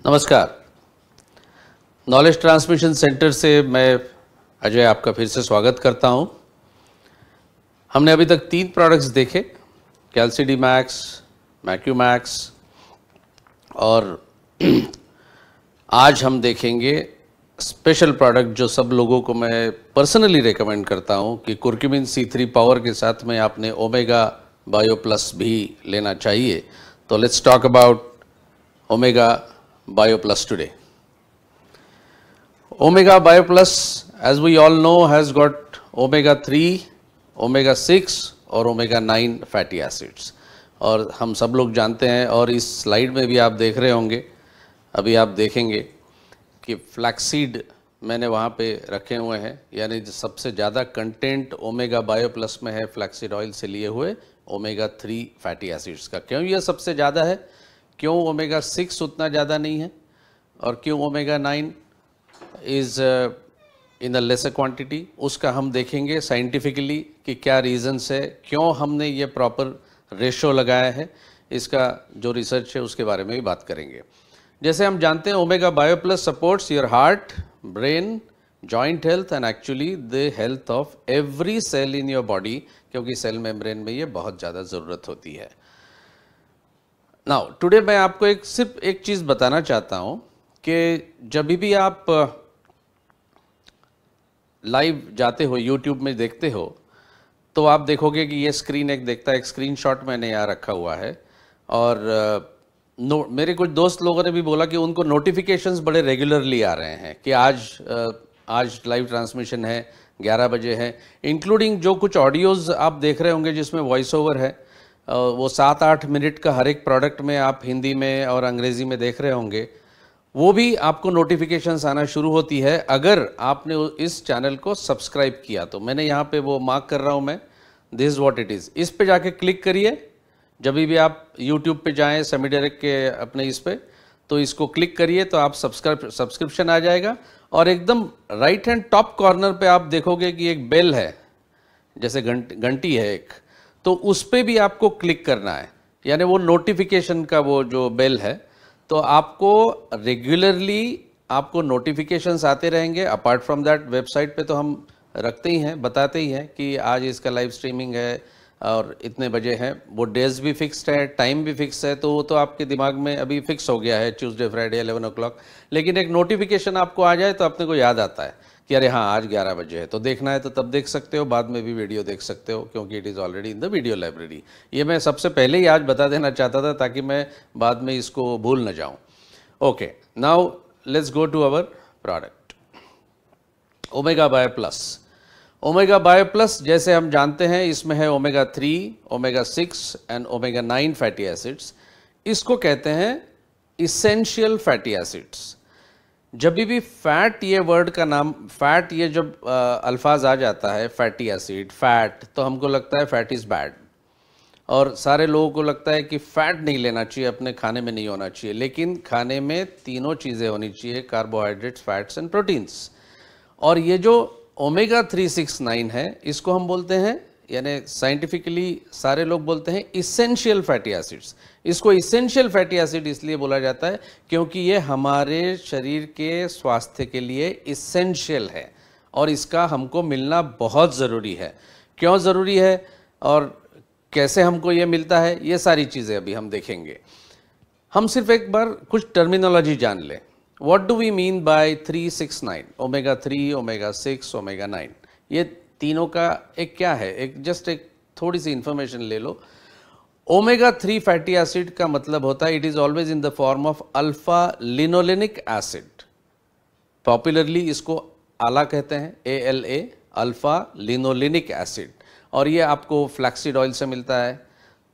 नमस्कार। Knowledge transmission centre से मैं अजय आपका फिर से स्वागत करता हूं। हमने अभी तक 3 प्रोडक्ट्स देखे, कैल्सिडी मैक्स, मैक्यूमैक्स और आज हम देखेंगे स्पेशल प्रोडक्ट जो सब लोगों को मैं पर्सनली रेकमेंड करता हूं कि कुर्क्यूमिन C3 पावर के साथ में आपने ओमेगा बायो प्लस भी लेना चाहिए। तो let's talk about omega Bio Plus today. Omega Bio Plus, as we all know, has got omega 3, omega 6 और omega 9 fatty acids. और हम सब लोग जानते हैं और इस स्लाइड में भी आप देख रहे होंगे, अभी आप देखेंगे कि फ्लैक्सीड मैंने वहाँ पे रखे हुए हैं, यानी सबसे ज़्यादा कंटेंट ओमेगा बायो प्लस में है फ्लैक्सीड ऑयल से लिए हुए ओमेगा 3 फैटी एसिड्स का। क्यों ये सबसे ज़्यादा है, क्यों ओमेगा 6 उतना ज़्यादा नहीं है और क्यों omega 9 is in a lesser quantity, उसका हम देखेंगे साइंटिफिकली कि क्या रीज़न्स है, क्यों हमने ये प्रॉपर रेशो लगाया है। इसका जो रिसर्च है उसके बारे में भी बात करेंगे। जैसे हम जानते हैं omega bio plus supports your heart, brain, joint health and actually the health of every cell in your body, क्योंकि सेल मेम्ब्रेन में ये बहुत ज़्यादा ज़रूरत होती है। नाउ टुडे मैं आपको सिर्फ एक चीज़ बताना चाहता हूँ कि जब भी आप लाइव जाते हो, यूट्यूब में देखते हो, तो आप देखोगे कि ये स्क्रीन एक देखता है, एक स्क्रीनशॉट मैंने यहाँ रखा हुआ है। और मेरे कुछ दोस्त लोगों ने भी बोला कि उनको नोटिफिकेशंस बड़े रेगुलरली आ रहे हैं कि आज लाइव ट्रांसमिशन है, 11 बजे है, इंक्लूडिंग जो कुछ ऑडियोज़ आप देख रहे होंगे जिसमें वॉइस ओवर है, वो 7-8 मिनट का हर एक प्रोडक्ट में आप हिंदी में और अंग्रेज़ी में देख रहे होंगे, वो भी आपको नोटिफिकेशंस आना शुरू होती है अगर आपने इस चैनल को सब्सक्राइब किया। तो मैंने यहाँ पे वो मार्क कर रहा हूँ मैं, दिस व्हाट इट इज़। इस पे जाके क्लिक करिए, जब भी आप यूट्यूब पे जाएं सेमी डायरेक्ट के अपने इस पे, तो इसको क्लिक करिए तो आप सब्सक्रिप्शन आ जाएगा। और एकदम राइट हैंड टॉप कॉर्नर पे आप देखोगे कि एक बेल है, जैसे घंटी है एक, तो उस पर भी आपको क्लिक करना है, यानी वो नोटिफिकेशन का वो जो बेल है, तो आपको रेगुलरली आपको नोटिफिकेशंस आते रहेंगे। अपार्ट फ्रॉम दैट वेबसाइट पे तो हम रखते ही हैं, बताते ही हैं कि आज इसका लाइव स्ट्रीमिंग है और इतने बजे है, वो डेज भी फिक्स्ड है, टाइम भी फिक्स है, तो वो तो आपके दिमाग में अभी फिक्स हो गया है, ट्यूसडे फ्राइडे 11 o'clock। लेकिन एक नोटिफिकेशन आपको आ जाए तो अपने को याद आता है कि अरे हाँ आज 11 बजे है, तो देखना है तो तब देख सकते हो, बाद में भी वीडियो देख सकते हो, क्योंकि it is already in the video library. ये मैं सबसे पहले ही आज बता देना चाहता था ताकि मैं बाद में इसको भूल न जाऊँ। Okay, now let's go to our product omega bio plus. Omega bio plus जैसे हम जानते हैं इसमें है omega 3, omega 6 and omega 9 fatty acids. इसको कहते हैं इसेंशियल फैटी एसिड्स। जब भी फैट ये वर्ड का नाम, फैट ये जब अल्फाज आ जाता है, फैटी एसिड, फैट, तो हमको लगता है फैट इज़ बैड और सारे लोगों को लगता है कि फैट नहीं लेना चाहिए, अपने खाने में नहीं होना चाहिए। लेकिन खाने में तीनों चीज़ें होनी चाहिए, कार्बोहाइड्रेट्स, फैट्स एंड प्रोटीन्स। और ये जो ओमेगा 369 है, इसको हम बोलते हैं, यानी साइंटिफिकली सारे लोग बोलते हैं इसेंशियल फैटी एसिड्स। इसको इसेंशियल फैटी एसिड इसलिए बोला जाता है क्योंकि ये हमारे शरीर के स्वास्थ्य के लिए इसेंशियल है और इसका हमको मिलना बहुत ज़रूरी है। क्यों ज़रूरी है और कैसे हमको ये मिलता है, ये सारी चीज़ें अभी हम देखेंगे। हम सिर्फ एक बार कुछ टर्मिनोलॉजी जान लें। What do we mean by 369, omega 3, omega 6, omega 9? ये तीनों का एक क्या है, एक जस्ट एक थोड़ी सी इंफॉर्मेशन ले लो। ओमेगा 3 फैटी एसिड का मतलब होता है it is always in the form of alpha linolenic acid. Popularly इसको आला कहते हैं, ALA, अल्फा लिनोलेनिक एसिड। और ये आपको फ्लैक्सीड ऑयल से मिलता है,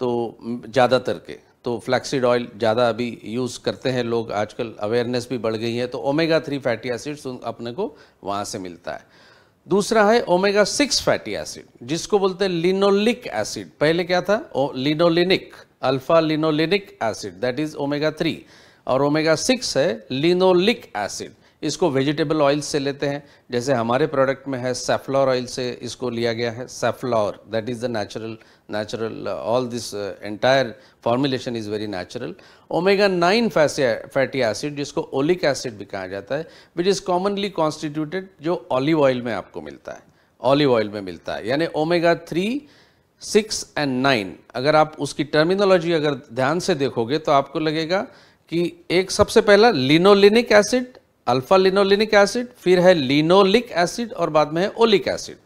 तो ज़्यादातर के तो फ्लैक्सीड ऑयल ज़्यादा अभी यूज़ करते हैं लोग, आजकल अवेयरनेस भी बढ़ गई है, तो ओमेगा 3 फैटी एसिड्स अपने को वहाँ से मिलता है। दूसरा है ओमेगा 6 फैटी एसिड, जिसको बोलते हैं लिनोलिक एसिड। पहले क्या था, linolenic, alpha linolenic acid, that is omega 3। और ओमेगा 6 है लिनोलिक एसिड, इसको वेजिटेबल ऑयल से लेते हैं, जैसे हमारे प्रोडक्ट में है सैफ्लॉर ऑयल से इसको लिया गया है, safflower that is the natural all this entire formulation is very natural. Omega 9 fatty acid जिसको ओलिक एसिड भी कहा जाता है, विच इज़ कॉमनली कॉन्स्टिट्यूटेड जो ऑलिव ऑयल में आपको मिलता है, ऑलिव ऑयल में मिलता है। यानी ओमेगा 3, 6 एंड 9 अगर आप उसकी टर्मिनोलॉजी अगर ध्यान से देखोगे तो आपको लगेगा कि एक सबसे पहला linolenic acid, alpha linolenic acid, फिर है लिनोलिक एसिड और बाद में है ओलिक एसिड।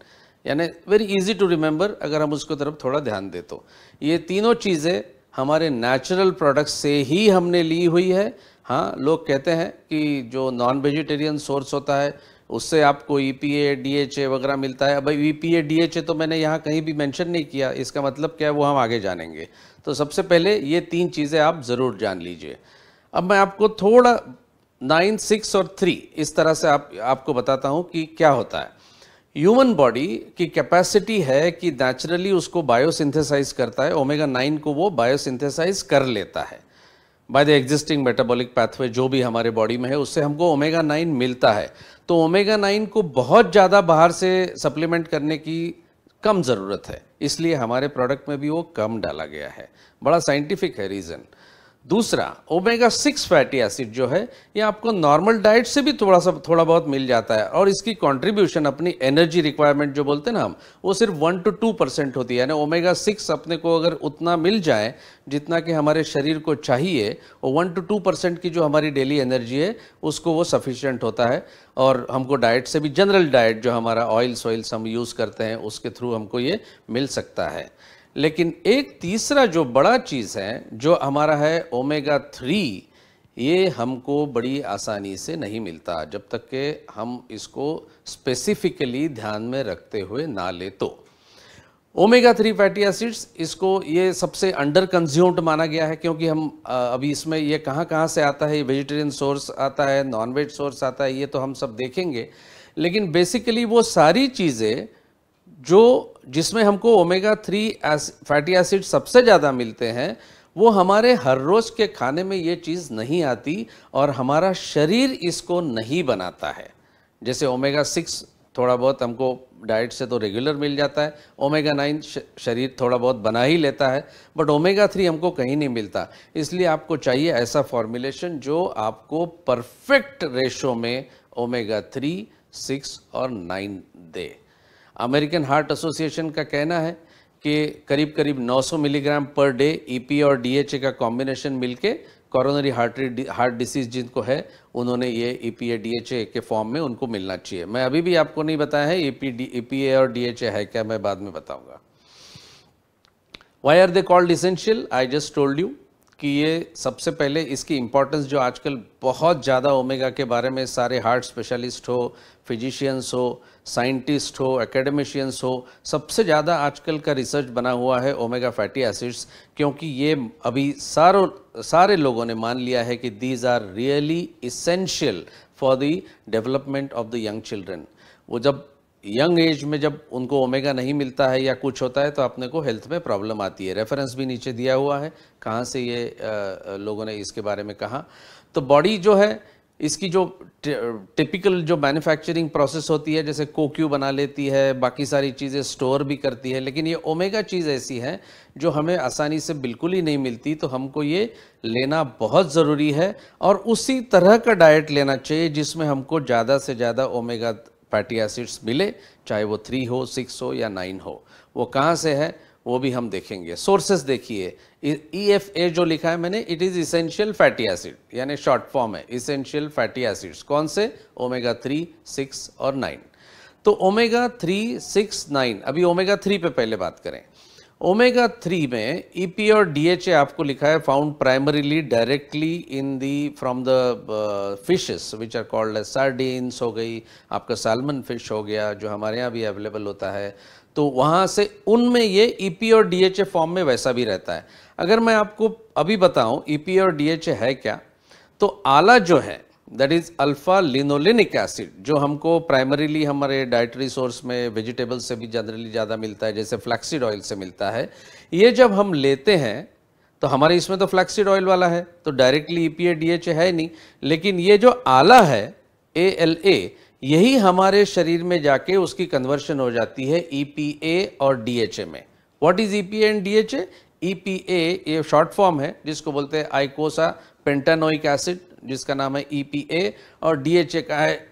यानी वेरी इजी टू रिमेंबर अगर हम उसको तरफ थोड़ा ध्यान दें तो ये तीनों चीज़ें हमारे नेचुरल प्रोडक्ट्स से ही हमने ली हुई है। हाँ, लोग कहते हैं कि जो नॉन वेजिटेरियन सोर्स होता है उससे आपको EPA DHA वगैरह मिलता है। अब EPA DHA तो मैंने यहाँ कहीं भी मेंशन नहीं किया, इसका मतलब क्या है वो हम आगे जानेंगे। तो सबसे पहले ये 3 चीज़ें आप ज़रूर जान लीजिए। अब मैं आपको थोड़ा 9, 6 और 3 इस तरह से आपको बताता हूँ कि क्या होता है। ह्यूमन बॉडी की कैपेसिटी है कि नेचुरली उसको बायोसिंथेसाइज करता है, ओमेगा 9 को वो बायोसिंथेसाइज कर लेता है by the existing metabolic pathway जो भी हमारे बॉडी में है, उससे हमको ओमेगा 9 मिलता है। तो ओमेगा 9 को बहुत ज़्यादा बाहर से सप्लीमेंट करने की कम ज़रूरत है, इसलिए हमारे प्रोडक्ट में भी वो कम डाला गया है। बड़ा साइंटिफिक है रीज़न। दूसरा, ओमेगा 6 फैटी एसिड जो है ये आपको नॉर्मल डाइट से भी थोड़ा बहुत मिल जाता है और इसकी कंट्रीब्यूशन अपनी एनर्जी रिक्वायरमेंट जो बोलते हैं ना हम, वो सिर्फ 1 to 2% होती है। यानी ओमेगा 6 अपने को अगर उतना मिल जाए जितना कि हमारे शरीर को चाहिए, वो 1 to 2% की जो हमारी डेली एनर्जी है उसको वो सफिशिएंट होता है। और हमको डाइट से भी, जनरल डाइट जो हमारा ऑयल्स हम यूज़ करते हैं उसके थ्रू हमको ये मिल सकता है। लेकिन एक तीसरा जो बड़ा चीज़ है जो हमारा है ओमेगा 3, ये हमको बड़ी आसानी से नहीं मिलता जब तक कि हम इसको स्पेसिफिकली ध्यान में रखते हुए ना ले तो। ओमेगा 3 फैटी एसिड्स, इसको ये सबसे अंडर कंज्यूम्ड माना गया है क्योंकि हम अभी इसमें ये कहाँ से आता है, वेजिटेरियन सोर्स आता है, नॉन वेज सोर्स आता है, ये तो हम सब देखेंगे। लेकिन बेसिकली वो सारी चीज़ें जिसमें हमको ओमेगा 3 फैटी एसिड सबसे ज़्यादा मिलते हैं, वो हमारे हर रोज़ के खाने में ये चीज़ नहीं आती और हमारा शरीर इसको नहीं बनाता है। जैसे ओमेगा 6 थोड़ा बहुत हमको डाइट से तो रेगुलर मिल जाता है, ओमेगा 9 शरीर थोड़ा बहुत बना ही लेता है, बट ओमेगा 3 हमको कहीं नहीं मिलता। इसलिए आपको चाहिए ऐसा फॉर्मुलेशन जो आपको परफेक्ट रेशो में ओमेगा 3, 6 और 9 दे। अमेरिकन हार्ट एसोसिएशन का कहना है कि करीब करीब 900 मिलीग्राम पर डे EPA और DHA का कॉम्बिनेशन मिलके कोरोनरी हार्ट डिसीज जिनको है उन्होंने ये EPA DHA के फॉर्म में उनको मिलना चाहिए। मैं अभी भी आपको नहीं बताया है EPA और DHA है क्या, मैं बाद में बताऊंगा। Why are they called essential? I just told you कि ये सबसे पहले इसकी इम्पोर्टेंस जो आजकल बहुत ज़्यादा ओमेगा के बारे में सारे हार्ट स्पेशलिस्ट हो, फिजिशियंस हो, साइंटिस्ट हो, एकेडमिशियंस हो, सबसे ज़्यादा आजकल का रिसर्च बना हुआ है ओमेगा फैटी एसिड्स, क्योंकि ये अभी सारे लोगों ने मान लिया है कि these are really essential for the development of the young children. वो जब यंग एज में जब उनको ओमेगा नहीं मिलता है या कुछ होता है तो अपने को हेल्थ में प्रॉब्लम आती है। रेफरेंस भी नीचे दिया हुआ है कहाँ से ये लोगों ने इसके बारे में कहा। तो बॉडी जो है इसकी जो टिपिकल जो मैन्युफैक्चरिंग प्रोसेस होती है, जैसे कोक्यू बना लेती है, बाकी सारी चीज़ें स्टोर भी करती है, लेकिन ये ओमेगा चीज़ ऐसी है जो हमें आसानी से बिल्कुल ही नहीं मिलती। तो हमको ये लेना बहुत ज़रूरी है और उसी तरह का डाइट लेना चाहिए जिसमें हमको ज़्यादा से ज़्यादा ओमेगा फैटी एसिड्स मिले, चाहे वो 3 हो, 6 हो या 9 हो। वो कहाँ से है वो भी हम देखेंगे। सोर्सेस देखिए, EFA जो लिखा है मैंने, it is essential fatty acid, यानी शॉर्ट फॉर्म है इसेंशियल फैटी एसिड्स। कौन से? ओमेगा 3, 6 और 9। तो ओमेगा 3, 6, 9, अभी ओमेगा 3 पे पहले बात करें। ओमेगा 3 में EPA और DHA आपको लिखा है found primarily directly in the from the fishes which are called as sardines हो गई, आपका सैल्मन फिश हो गया जो हमारे यहाँ भी अवेलेबल होता है, तो वहाँ से उनमें ये EPA और DHA फॉर्म में वैसा भी रहता है। अगर मैं आपको अभी बताऊँ EPA और DHA है क्या, तो आला जो है that is alpha linolenic acid, जो हमको प्राइमरीली हमारे डाइटरी सोर्स में वेजिटेबल्स से भी जनरली ज़्यादा मिलता है, जैसे फ्लैक्सीड ऑयल से मिलता है। ये जब हम लेते हैं तो हमारे इसमें तो फ्लैक्सीड ऑयल वाला है, तो डायरेक्टली EPA DHA है नहीं, लेकिन ये जो आला है ALA, यही हमारे शरीर में जाके उसकी कन्वर्शन हो जाती है EPA और DHA में। What is EPA and DHA? EPA ये शॉर्ट फॉर्म है जिसको बोलते हैं आइकोसा पेंटानोइक एसिड, जिसका नाम है EPA, और DHA का है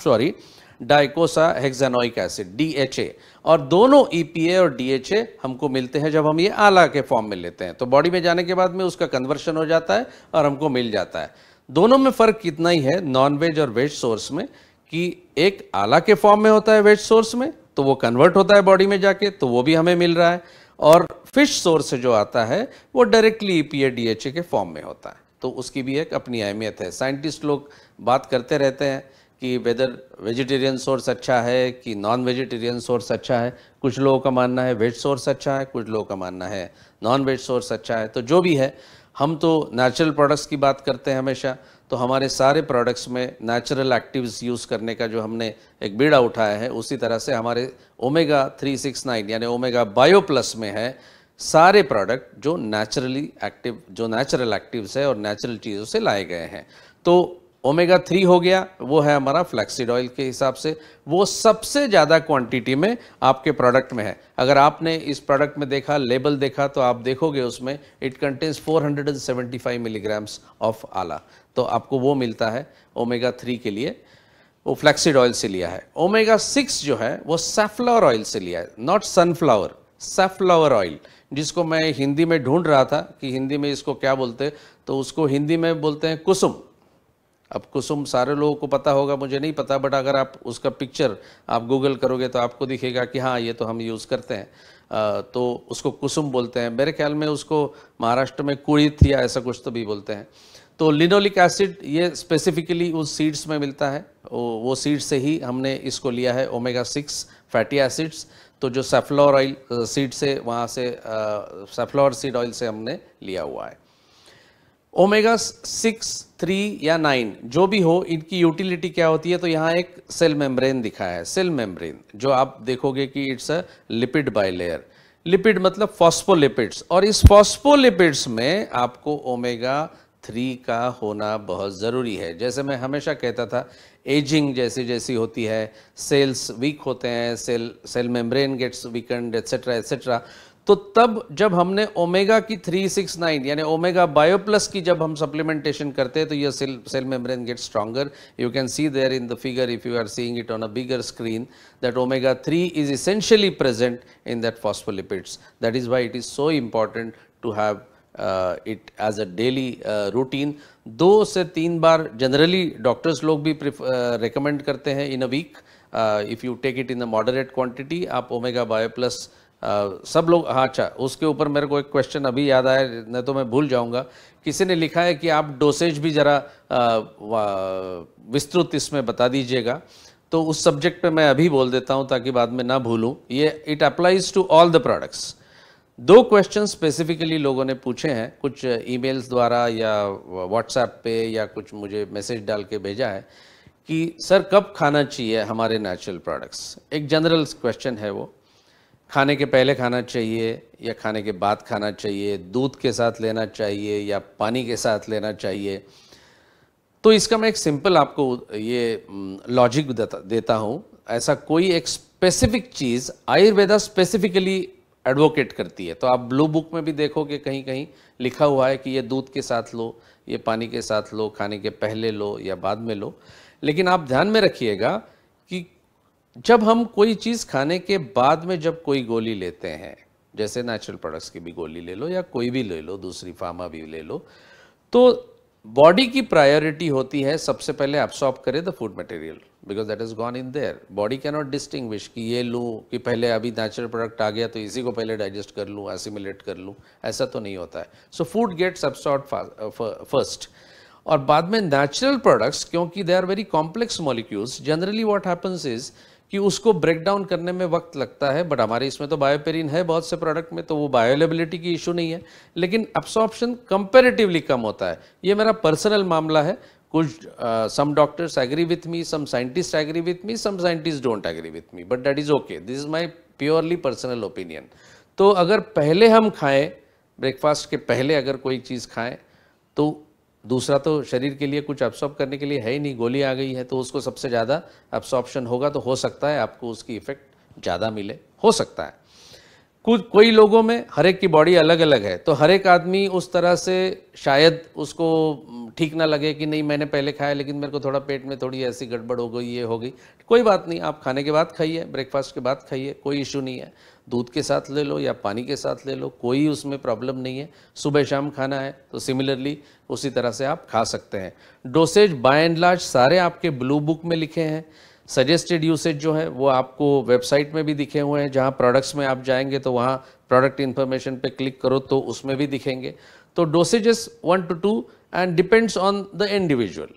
सॉरी डाइकोसा हेक्सानोइक एसिड DHA। और दोनों EPA और DHA हमको मिलते हैं जब हम ये आला के फॉर्म में लेते हैं, तो बॉडी में जाने के बाद में उसका कन्वर्शन हो जाता है और हमको मिल जाता है। दोनों में फ़र्क कितना ही है नॉन वेज और वेज सोर्स में, कि एक आला के फॉर्म में होता है वेज सोर्स में, तो वो कन्वर्ट होता है बॉडी में जाके, तो वो भी हमें मिल रहा है, और फिश सोर्स से जो आता है वो डायरेक्टली EPA DHA के फॉर्म में होता है, तो उसकी भी एक अपनी अहमियत है। साइंटिस्ट लोग बात करते रहते हैं कि वेदर वेजिटेरियन सोर्स अच्छा है कि नॉन वेजिटेरियन सोर्स अच्छा है। कुछ लोगों का मानना है वेज सोर्स अच्छा है, कुछ लोगों का मानना है नॉन वेज सोर्स अच्छा है। तो जो भी है, हम तो नेचुरल प्रोडक्ट्स की बात करते हैं हमेशा, तो हमारे सारे प्रोडक्ट्स में नेचुरल एक्टिव्स यूज़ करने का जो हमने एक बीड़ा उठाया है, उसी तरह से हमारे ओमेगा 369 यानी ओमेगा बायो प्लस में है सारे प्रोडक्ट जो नेचुरली एक्टिव, जो नेचुरल एक्टिव्स है और नेचुरल चीज़ों से लाए गए हैं। तो ओमेगा 3 हो गया, वो है हमारा फ्लैक्सीड ऑयल के हिसाब से, वो सबसे ज़्यादा क्वांटिटी में आपके प्रोडक्ट में है। अगर आपने इस प्रोडक्ट में देखा, लेबल देखा, तो आप देखोगे उसमें इट कंटेन्स 475 मिलीग्राम्स ऑफ आला, तो आपको वो मिलता है ओमेगा 3 के लिए, वो फ्लैक्सीड ऑयल से लिया है। ओमेगा 6 जो है वो सैफलॉवर ऑयल से लिया है, नॉट सनफ्लावर, सैफलॉवर ऑयल, जिसको मैं हिंदी में ढूंढ रहा था कि हिंदी में इसको क्या बोलते, तो उसको हिंदी में बोलते हैं कुसुम। अब कुसुम सारे लोगों को पता होगा, मुझे नहीं पता, बट अगर आप उसका पिक्चर आप गूगल करोगे तो आपको दिखेगा कि हाँ ये तो हम यूज़ करते हैं, तो उसको कुसुम बोलते हैं। मेरे ख्याल में उसको महाराष्ट्र में कुड़ित या ऐसा कुछ तो भी बोलते हैं। तो लिनोलिक एसिड ये स्पेसिफिकली उस सीड्स में मिलता है, वो सीड से ही हमने इसको लिया है ओमेगा 6 फैटी एसिड्स। तो जो सैफलॉवर ऑयल सीड से, वहाँ से सैफलॉवर सीड ऑयल से हमने लिया हुआ है। ओमेगा 6, 3 या 9 जो भी हो, इनकी यूटिलिटी क्या होती है, तो यहाँ एक सेल मेम्ब्रेन दिखा है, सेल मेम्ब्रेन, जो आप देखोगे कि it's a lipid bilayer. Lipid मतलब फॉस्फोलिपिड्स, और इस फॉस्फोलिपिड्स में आपको ओमेगा 3 का होना बहुत ज़रूरी है। जैसे मैं हमेशा कहता था, एजिंग जैसी जैसी होती है, सेल्स वीक होते हैं, cell membrane gets weakened etcetera etcetera, तो तब जब हमने ओमेगा की 369 यानी ओमेगा बायो प्लस की जब हम सप्लीमेंटेशन करते हैं, तो ये cell membrane get stronger. You can see there in the figure, if you are seeing it on a bigger screen, that omega 3 is essentially present in that phospholipids. That is why it is so important to have it as a daily routine. 2 से 3 बार generally doctors लोग भी recommend करते हैं in a week. If you take it in a moderate quantity, आप omega bio plus सब लोग। हाँ, अच्छा, उसके ऊपर मेरे को एक क्वेश्चन अभी याद आया, नहीं तो मैं भूल जाऊंगा। किसी ने लिखा है कि आप डोसेज भी ज़रा विस्तृत इसमें बता दीजिएगा, तो उस सब्जेक्ट पे मैं अभी बोल देता हूँ ताकि बाद में ना भूलूँ। ये it applies to all the products. 2 question specifically लोगों ने पूछे हैं, कुछ ईमेल्स द्वारा या व्हाट्सएप पे या कुछ मुझे मैसेज डाल के भेजा है कि सर कब खाना चाहिए हमारे नेचुरल प्रोडक्ट्स। एक जनरल क्वेश्चन है वो, खाने के पहले खाना चाहिए या खाने के बाद खाना चाहिए, दूध के साथ लेना चाहिए या पानी के साथ लेना चाहिए। तो इसका मैं एक सिंपल आपको ये लॉजिक देता हूँ। ऐसा कोई एक स्पेसिफिक चीज़ आयुर्वेदा स्पेसिफिकली एडवोकेट करती है, तो आप ब्लू बुक में भी देखोगे कहीं कहीं लिखा हुआ है कि ये दूध के साथ लो, ये पानी के साथ लो, खाने के पहले लो या बाद में लो। लेकिन आप ध्यान में रखिएगा कि जब हम कोई चीज़ खाने के बाद में जब कोई गोली लेते हैं, जैसे नेचुरल प्रोडक्ट्स की भी गोली ले लो या कोई भी ले लो, दूसरी फार्मा भी ले लो, तो बॉडी की प्रायोरिटी होती है सबसे पहले एब्सॉर्ब करे the food material, because that is gone in their. Body can not distinguish कि ये लूँ कि पहले अभी नेचुरल प्रोडक्ट आ गया तो इसी को पहले डाइजेस्ट कर लूँ, एसिमिलेट कर लूँ, ऐसा तो नहीं होता है। So food gets absorbed first, और बाद में नेचुरल प्रोडक्ट्स, क्योंकि they are very complex molecules, generally what happens is कि उसको ब्रेक डाउन करने में वक्त लगता है। बट हमारे इसमें तो बायोपेरिन है बहुत से प्रोडक्ट में, तो वो बायोअवेलेबिलिटी की इशू नहीं है, लेकिन अब्सॉर्प्शन कंपैरेटिवली कम होता है। ये मेरा पर्सनल मामला है। कुछ some doctors agree with me, some scientist agree with me, some scientist don't agree with me, but that is okay, this is my purely personal opinion. तो अगर पहले हम खाएं, ब्रेकफास्ट के पहले अगर कोई चीज़ खाएं, तो दूसरा तो शरीर के लिए कुछ एब्सॉर्ब करने के लिए है ही नहीं, गोली आ गई है तो उसको सबसे ज़्यादा एब्सॉर्प्शन होगा, तो हो सकता है आपको उसकी इफ़ेक्ट ज़्यादा मिले, हो सकता है। कोई लोगों में, हर एक की बॉडी अलग अलग है, तो हर एक आदमी उस तरह से शायद उसको ठीक ना लगे कि नहीं मैंने पहले खाया लेकिन मेरे को थोड़ा पेट में थोड़ी ऐसी गड़बड़ हो गई, ये हो गई, कोई बात नहीं, आप खाने के बाद खाइए, ब्रेकफास्ट के बाद खाइए, कोई इशू नहीं है। दूध के साथ ले लो या पानी के साथ ले लो, कोई उसमें प्रॉब्लम नहीं है। सुबह शाम खाना है तो सिमिलरली उसी तरह से आप खा सकते हैं। डोसेज बाय एंड लार्ज सारे आपके ब्लू बुक में लिखे हैं। सजेस्टेड यूसेज जो है वो आपको वेबसाइट में भी दिखे हुए हैं, जहाँ प्रोडक्ट्स में आप जाएंगे तो वहाँ प्रोडक्ट इन्फॉर्मेशन पे क्लिक करो तो उसमें भी दिखेंगे। तो डोसेजेस 1 to 2 and depends on the individual.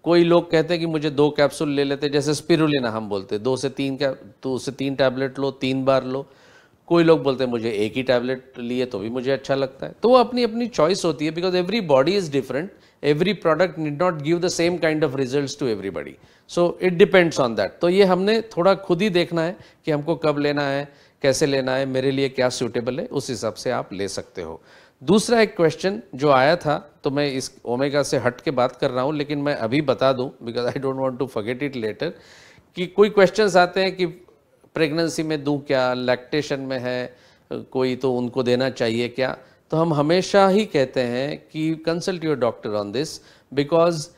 कोई लोग कहते हैं कि मुझे 2 कैप्सूल ले लेते, जैसे स्पिरुलिना हम बोलते हैं, 2 से 3 टैबलेट लो, 3 बार लो। कोई लोग बोलते हैं मुझे एक ही टैबलेट लिए तो भी मुझे अच्छा लगता है। तो वो अपनी अपनी चॉइस होती है, because every body is different, every product need not give the same kind of results to everybody, so it depends on that. तो ये हमने थोड़ा खुद ही देखना है कि हमको कब लेना है, कैसे लेना है, मेरे लिए क्या सूटेबल है, उस हिसाब से आप ले सकते हो। दूसरा एक क्वेश्चन जो आया था, तो मैं इस ओमेगा से हट के बात कर रहा हूँ, लेकिन मैं अभी बता दूँ because I don't want to forget it later, कि कोई क्वेश्चंस आते हैं कि प्रेगनेंसी में दूं क्या, लैक्टेशन में है कोई तो उनको देना चाहिए क्या। तो हम हमेशा ही कहते हैं कि consult your doctor on this, because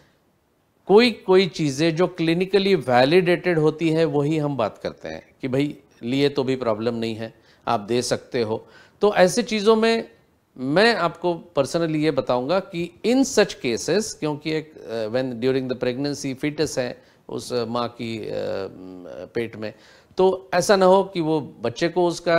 कोई चीज़ें जो क्लिनिकली वैलिडेटेड होती है वही हम बात करते हैं कि भाई लिए तो भी प्रॉब्लम नहीं है, आप दे सकते हो। तो ऐसे चीज़ों में मैं आपको पर्सनली ये बताऊंगा कि इन सच केसेस, क्योंकि एक when during the pregnancy fetus है उस माँ की पेट में, तो ऐसा ना हो कि वो बच्चे को उसका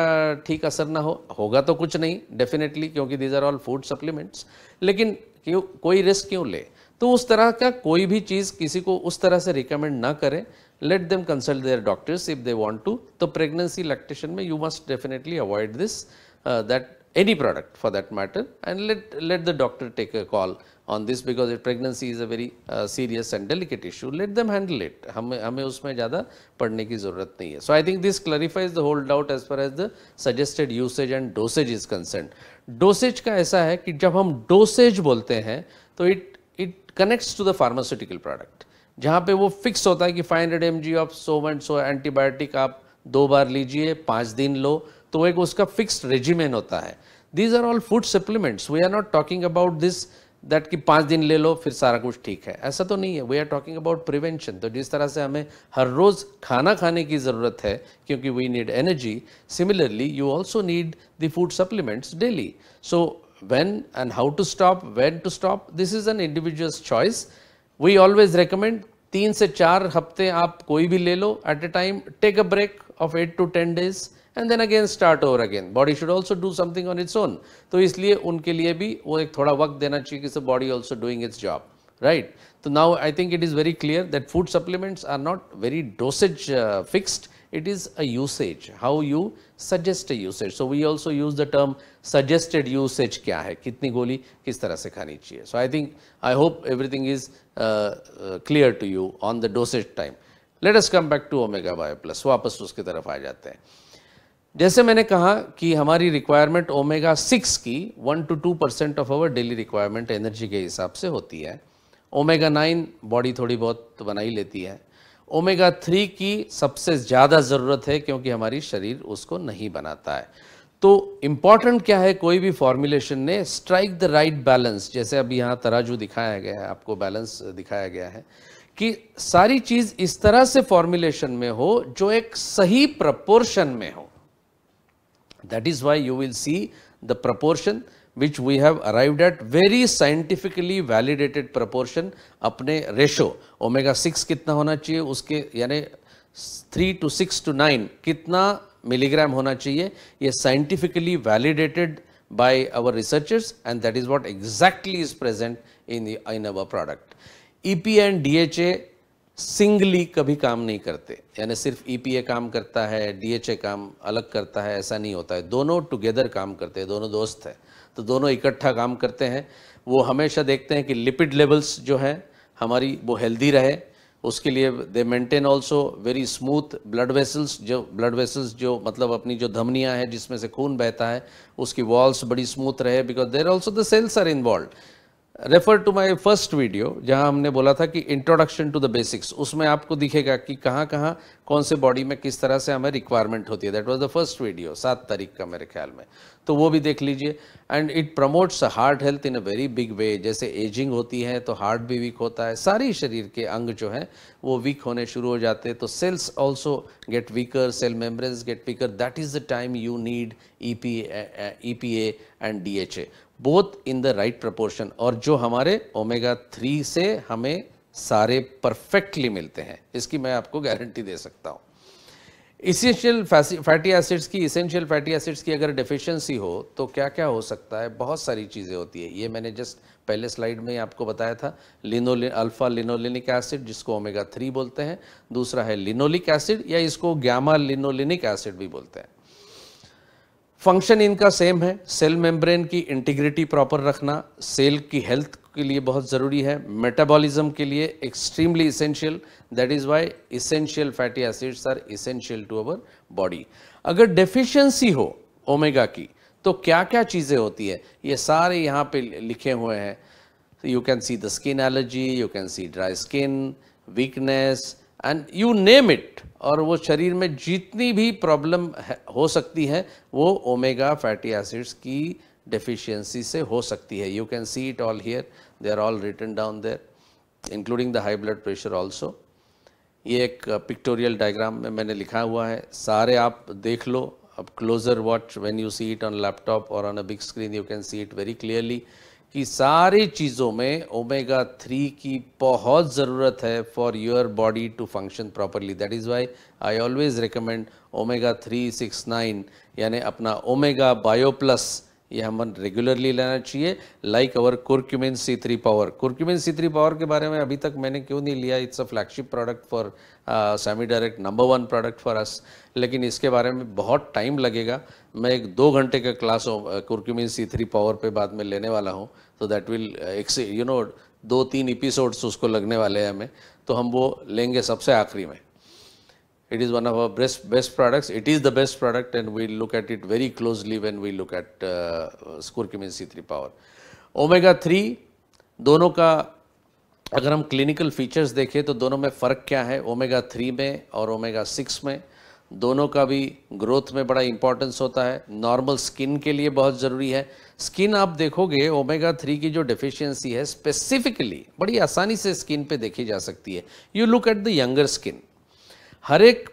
ठीक असर ना होगा तो कुछ नहीं डेफिनेटली, क्योंकि these are all food supplements, लेकिन क्यों कोई रिस्क क्यों ले। तो उस तरह का कोई भी चीज़ किसी को उस तरह से रिकमेंड ना करें, let them consult their doctors if they want to. तो प्रेगनेंसी लैक्टेशन में you must definitely avoid this, that any product for that matter, and let the doctor take a call on this, because pregnancy is a very serious and delicate issue. Let them handle it. हमें उसमें ज़्यादा पढ़ने की ज़रूरत नहीं है. So I think this clarifies the whole doubt as far as the suggested usage and dosage is concerned. Dosage का ऐसा है कि जब हम dosage बोलते हैं तो it connects to the pharmaceutical product, जहाँ पे वो फिक्स होता है कि 500 mg of so and so antibiotic आप 2 बार लीजिए, 5 दिन लो, तो एक उसका फिक्स्ड रेजिमेन होता है। These are all food supplements, we are not talking about this that कि 5 दिन ले लो फिर सारा कुछ ठीक है, ऐसा तो नहीं है। We are talking about prevention. तो जिस तरह से हमें हर रोज़ खाना खाने की ज़रूरत है क्योंकि we need energy, similarly you also need the food supplements daily. So when and how to stop, when to stop, this is an individual's choice. We always recommend 3 से 4 हफ्ते आप कोई भी ले लो at a time, take a break of 8 to 10 days and then again start over again. Body should also do something on its own. तो इसलिए उनके लिए भी वो एक थोड़ा वक्त देना चाहिए कि body also doing its job, right? So now I think it is very clear that food supplements are not very dosage fixed. It is a usage, how you suggest a usage. So we also use the term suggested usage, क्या है, कितनी गोली किस तरह से खानी चाहिए. So I think, I hope everything is clear to you on the dosage time. Let us come back to Omega Bio Plus. वापस उसकी तरफ आ जाते हैं. जैसे मैंने कहा कि हमारी रिक्वायरमेंट ओमेगा 6 की 1 to 2% of our daily requirement energy के हिसाब से होती है. ओमेगा 9 बॉडी थोड़ी बहुत तो बना ही लेती है. ओमेगा 3 की सबसे ज़्यादा ज़रूरत है क्योंकि हमारी शरीर उसको नहीं बनाता है. तो इम्पॉर्टेंट क्या है कोई भी फॉर्मुलेशन ने, स्ट्राइक द राइट बैलेंस. जैसे अभी यहाँ तराजू दिखाया गया है, आपको बैलेंस दिखाया गया है कि सारी चीज़ इस तरह से फॉर्मुलेशन में हो जो एक सही प्रपोर्शन में हो. That is why you will see the proportion which we have arrived at, very scientifically validated proportion अपने ratio. ओमेगा 6 कितना होना चाहिए उसके, यानी 3 to 6 to 9 कितना मिलीग्राम होना चाहिए, ये scientifically validated by our researchers, and that is what exactly is present in our product. EPA and DHA singly कभी काम नहीं करते, यानी सिर्फ EPA काम करता है, DHA काम अलग करता है, ऐसा नहीं होता है. दोनों टुगेदर काम करते हैं, दोनों दोस्त हैं, तो दोनों इकट्ठा काम करते हैं. वो हमेशा देखते हैं कि लिपिड लेवल्स जो है हमारी वो हेल्दी रहे, उसके लिए दे maintain also very smooth blood vessels जो मतलब अपनी जो धमनियाँ हैं जिसमें से खून बहता है उसकी वॉल्स बड़ी स्मूथ रहे, because there also the cells are involve. Refer to my first video जहां हमने बोला था कि इंट्रोडक्शन टू द बेसिक्स, उसमें आपको दिखेगा कि कहाँ कहाँ कौन से बॉडी में किस तरह से हमें रिक्वायरमेंट होती है। That was the first video, 7 तारीख का मेरे ख्याल में, तो वो भी देख लीजिए। And it promotes heart health in a very big way. जैसे एजिंग होती है तो हार्ट भी वीक होता है, सारी शरीर के अंग जो हैं वो वीक होने शुरू हो जाते हैं, तो cells also get weaker, cell membranes get weaker. That is the time you need EPA and DHA both in the right proportion, और जो हमारे ओमेगा 3 से हमें सारे परफेक्टली मिलते हैं, इसकी मैं आपको गारंटी दे सकता हूँ। इसेंशियल फैटी एसिड्स की अगर डेफिशिएंसी हो तो क्या क्या हो सकता है, बहुत सारी चीज़ें होती है। ये मैंने जस्ट पहले स्लाइड में ही आपको बताया था। अल्फा लिनोलेनिक एसिड जिसको ओमेगा 3 बोलते हैं, दूसरा है लिनोलिक एसिड या इसको गामा लिनोलेनिक एसिड भी बोलते हैं। फंक्शन इनका सेम है, सेल मेम्ब्रेन की इंटीग्रिटी प्रॉपर रखना सेल की हेल्थ के लिए बहुत ज़रूरी है, मेटाबॉलिज्म के लिए extremely essential. That is why essential fatty acids are essential to our body. अगर डेफिशिएंसी हो ओमेगा की तो क्या क्या चीज़ें होती है, ये सारे यहाँ पे लिखे हुए हैं। You can see the skin allergy, you can C dry skin, weakness and you name it. और वो शरीर में जितनी भी प्रॉब्लम हो सकती है वो ओमेगा फैटी एसिड्स की डेफिशिएंसी से हो सकती है। You can see it all here, they are all written down there, including the high blood pressure also. ये एक पिक्टोरियल डायग्राम में मैंने लिखा हुआ है, सारे आप देख लो। अब closer watch when you see it on laptop और on a big screen you can see it very clearly कि सारी चीज़ों में ओमेगा 3 की बहुत ज़रूरत है for your body to function properly. That is why I always recommend omega 369 यानी अपना ओमेगा बायो प्लस, ये हमें रेगुलरली लेना चाहिए। Like our कुरक्यूमिन C3 power. कुरक्यूमिन C3 power के बारे में अभी तक मैंने क्यों नहीं लिया, it's a flagship product for semi direct, number 1 product for us, लेकिन इसके बारे में बहुत टाइम लगेगा। मैं एक 2 घंटे का क्लास कुरक्यूमिन C3 पावर पे बाद में लेने वाला हूँ, तो दैट विल 2-3 एपिसोड्स उसको लगने वाले हैं हमें, तो हम वो लेंगे सबसे आखिरी में। It is one of our best products. It is the best product and we look at it very closely when we look at curcumin C3 power. Omega 3 दोनों का अगर हम क्लिनिकल फीचर्स देखें तो दोनों में फ़र्क क्या है, ओमेगा 3 में और ओमेगा 6 में। दोनों का भी ग्रोथ में बड़ा इंपॉर्टेंस होता है, नॉर्मल स्किन के लिए बहुत ज़रूरी है। स्किन आप देखोगे ओमेगा 3 की जो डेफिशिएंसी है स्पेसिफिकली बड़ी आसानी से स्किन पे देखी जा सकती है। You look at the younger skin, हर एक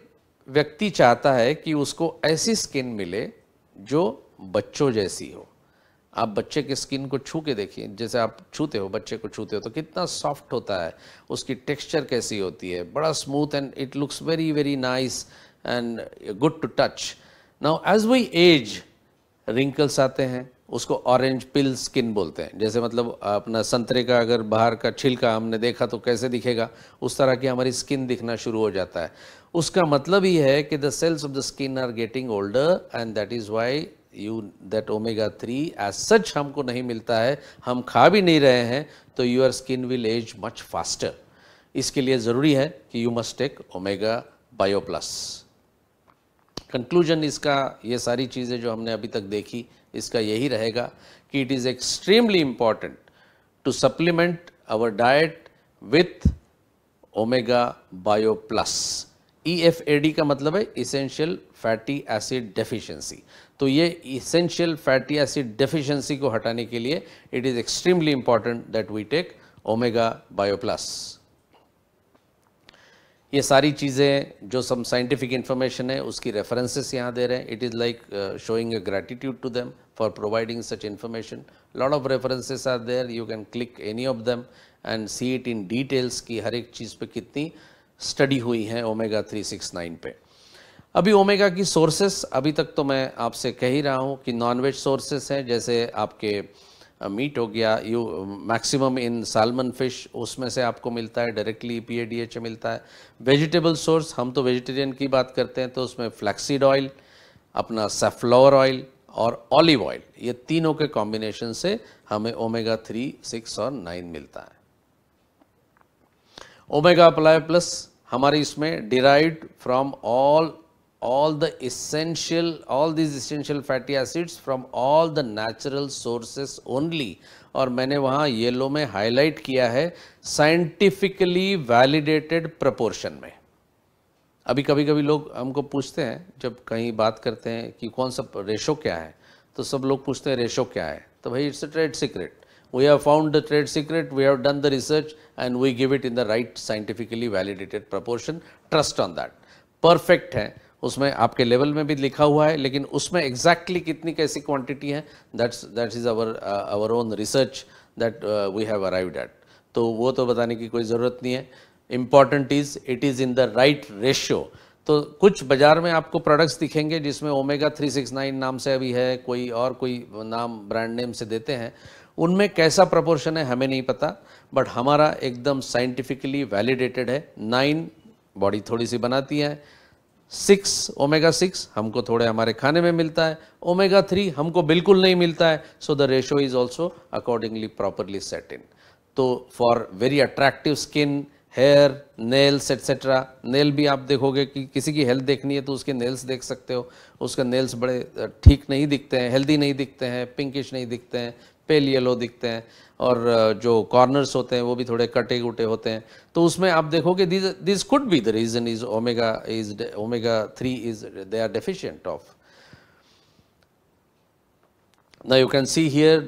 व्यक्ति चाहता है कि उसको ऐसी स्किन मिले जो बच्चों जैसी हो। आप बच्चे के स्किन को छू के देखिए, जैसे आप छूते हो, बच्चे को छूते हो तो कितना सॉफ्ट होता है, उसकी टेक्सचर कैसी होती है, बड़ा smooth and it looks very very nice and good to touch. Now as we age wrinkles आते हैं, उसको ऑरेंज पिल स्किन बोलते हैं। जैसे मतलब अपना संतरे का अगर बाहर का छिलका हमने देखा तो कैसे दिखेगा, उस तरह की हमारी स्किन दिखना शुरू हो जाता है। उसका मतलब ही है कि the cells of the skin are getting older and that is why that omega 3 as such हमको नहीं मिलता है, हम खा भी नहीं रहे हैं, तो your skin will age much faster. इसके लिए ज़रूरी है कि you must take omega bio plus. Conclusion इसका, ये सारी चीज़ें जो हमने अभी तक देखी, इसका यही रहेगा कि it is extremely important to supplement our diet with omega bio plus. EFAD का मतलब है इसेंशियल फैटी एसिड डेफिशिएंसी। तो ये इसेंशियल फैटी एसिड डेफिशिएंसी को हटाने के लिए it is extremely important that we take omega bio plus. ये सारी चीज़ें जो सम साइंटिफिक इन्फॉर्मेशन है उसकी रेफरेंसेस यहाँ दे रहे हैं। It is like showing a gratitude to them for providing such information. Lot of references are there, you can click any of them and see it in details की हर एक चीज़ पे कितनी स्टडी हुई है ओमेगा 369 पे। अभी ओमेगा की सोर्सेस, अभी तक तो मैं आपसे कह ही रहा हूँ कि नॉनवेज सोर्सेस हैं, जैसे आपके मीट हो गया, मैक्सिमम इन साल्मन फिश, उसमें से आपको मिलता है डायरेक्टली EPA DHA मिलता है। वेजिटेबल सोर्स, हम तो वेजिटेरियन की बात करते हैं, तो उसमें फ्लैक्सीड ऑयल, अपना सैफ्लावर ऑयल और ऑलिव ऑयल, ये तीनों के कॉम्बिनेशन से हमें ओमेगा 3, 6 और 9 मिलता है। ओमेगा प्लस हमारे इसमें derived from all all these essential fatty acids from all the natural sources only. और मैंने वहाँ येलो में हाईलाइट किया है साइंटिफिकली वैलिडेटेड प्रपोर्शन में। अभी कभी कभी लोग हमको पूछते हैं, जब कहीं बात करते हैं कि कौन सा रेशो क्या है, तो सब लोग पूछते हैं रेशो क्या है, तो भाई it's a trade secret, we have found the trade secret, we have done the research and we give it in the right scientifically validated proportion, trust on that. Perfect है, उसमें आपके लेवल में भी लिखा हुआ है, लेकिन उसमें एग्जैक्टली कितनी कैसी क्वांटिटी है, that is our own research that we have arrived at. तो वो तो बताने की कोई ज़रूरत नहीं है। Important is it is in the right ratio. तो कुछ बाज़ार में आपको प्रोडक्ट्स दिखेंगे जिसमें ओमेगा 369 नाम से अभी है, कोई नाम ब्रांड नेम से देते हैं, उनमें कैसा प्रपोर्शन है हमें नहीं पता, बट हमारा एकदम साइंटिफिकली वैलिडेटेड है। 9 बॉडी थोड़ी सी बनाती है, 6 ओमेगा 6 हमको थोड़े हमारे खाने में मिलता है, ओमेगा 3 हमको बिल्कुल नहीं मिलता है, so the ratio is also accordingly properly set in. तो for very attractive skin, hair, nails etcetera, nail भी आप देखोगे कि किसी की हेल्थ देखनी है तो उसके नेल्स देख सकते हो, उसके नेल्स बड़े ठीक नहीं दिखते हैं, हेल्दी नहीं दिखते हैं, पिंकिश नहीं दिखते हैं, पेल येलो दिखते हैं, और जो कॉर्नर्स होते हैं वो भी थोड़े कटे कुटे होते हैं। तो उसमें आप देखोगे this could be the reason is omega 3 is they are deficient of. Now you can see here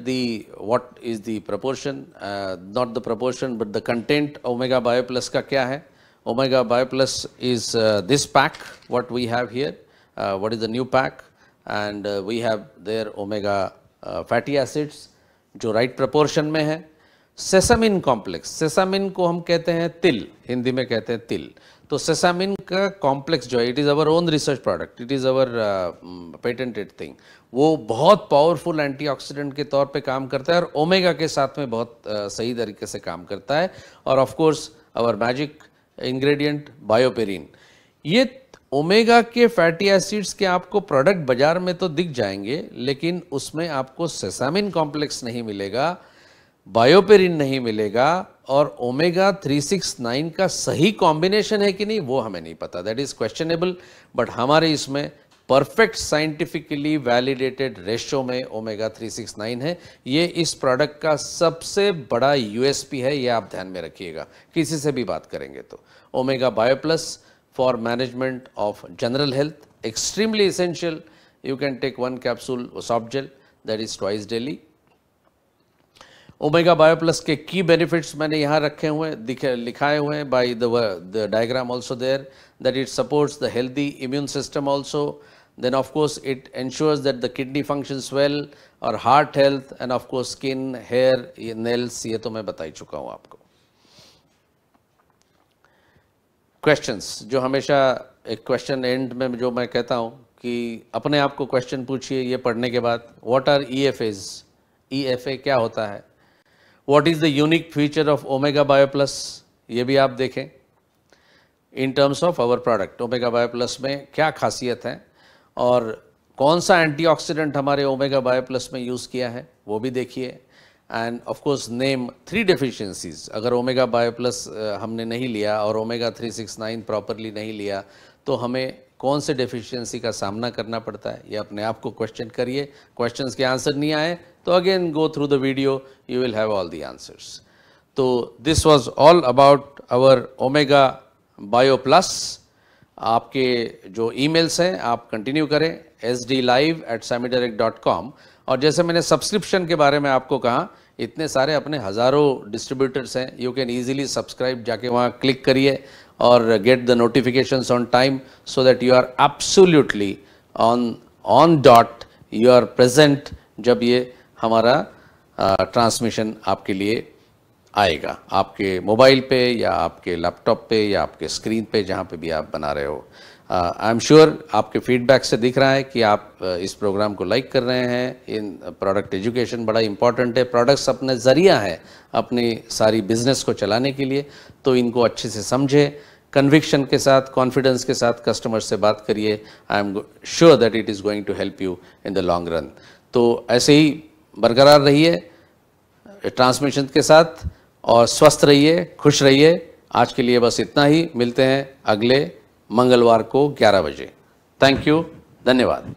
what is the proportion, not the proportion but the content Omega Bio Plus का क्या है। Omega Bio Plus is this pack what we have here, what is the new pack, and we have there omega fatty acids जो right proportion में है। Sesamin complex, sesamin को हम कहते हैं तिल, हिंदी में कहते हैं तिल। तो सेसामिन का कॉम्प्लेक्स जो है, it is our own research product, it is our patented thing. वो बहुत पावरफुल एंटीऑक्सीडेंट के तौर पे काम करता है और ओमेगा के साथ में बहुत सही तरीके से काम करता है। और of course our magic ingredient bioperine. ये ओमेगा के फैटी एसिड्स के आपको प्रोडक्ट बाजार में तो दिख जाएंगे, लेकिन उसमें आपको सेसामिन कॉम्प्लेक्स नहीं मिलेगा, बायोपेरिन नहीं मिलेगा, और ओमेगा 369 का सही कॉम्बिनेशन है कि नहीं वो हमें नहीं पता, दैट इज क्वेश्चनेबल। बट हमारे इसमें परफेक्ट साइंटिफिकली वैलिडेटेड रेशो में ओमेगा 369 है। ये इस प्रोडक्ट का सबसे बड़ा यूएसपी है, ये आप ध्यान में रखिएगा किसी से भी बात करेंगे तो। Omega bio plus for management of general health, extremely essential. You can take 1 capsule soft gel, that is twice daily. Omega bio plus के की बेनिफिट्स मैंने यहाँ रखे हुए लिखाए हुए हैं by the diagram also there, that it supports the healthy immune system also, then of course it ensures that the kidney functions well, और heart health, and of course skin, hair, nails, ये तो मैं बता ही चुका हूँ आपको। Questions, जो हमेशा एक क्वेश्चन एंड में जो मैं कहता हूँ कि अपने आप को क्वेश्चन पूछिए ये पढ़ने के बाद, व्हाट आर EFAs, EFA क्या होता है, what is the unique feature of omega bio plus, ये भी आप देखें in terms of our product. Omega bio plus में क्या खासियत है और कौन सा एंटीऑक्सीडेंट हमारे ओमेगा बायो प्लस में यूज़ किया है वो भी देखिए। And of course name 3 deficiencies, अगर ओमेगा बायो प्लस हमने नहीं लिया और ओमेगा 369 प्रॉपरली नहीं लिया तो हमें कौन से डेफिशिएंसी का सामना करना पड़ता है, ये अपने आप को क्वेश्चन करिए। क्वेश्चंस के आंसर नहीं आए तो again go through the video, you will have all the answers. तो this was all about our omega bio plus. आपके जो ईमेल्स हैं आप कंटिन्यू करें sdlive@samidirect.com। और जैसे मैंने सब्सक्रिप्शन के बारे में आपको कहा, इतने सारे अपने हज़ारों डिस्ट्रीब्यूटर्स हैं, यू कैन ईजिली सब्सक्राइब, जाके वहाँ क्लिक करिए और get the notifications on time so that you are absolutely on dot, you are present जब ये हमारा ट्रांसमिशन आपके लिए आएगा, आपके मोबाइल पे या आपके लैपटॉप पे या आपके स्क्रीन पे, जहाँ पे भी आप बना रहे हो। आई एम श्योर आपके फीडबैक से दिख रहा है कि आप इस प्रोग्राम को लाइक कर रहे हैं। इन प्रोडक्ट एजुकेशन बड़ा इंपॉर्टेंट है, प्रोडक्ट्स अपने ज़रिया है अपनी सारी बिजनेस को चलाने के लिए, तो इनको अच्छे से समझें, कन्विक्शन के साथ, कॉन्फिडेंस के साथ कस्टमर से बात करिए। I am sure that it is going to help you in the long run. तो ऐसे ही बरकरार रहिए ट्रांसमिशन के साथ और स्वस्थ रहिए, खुश रहिए। आज के लिए बस इतना ही, मिलते हैं अगले मंगलवार को 11 बजे। थैंक यू, धन्यवाद।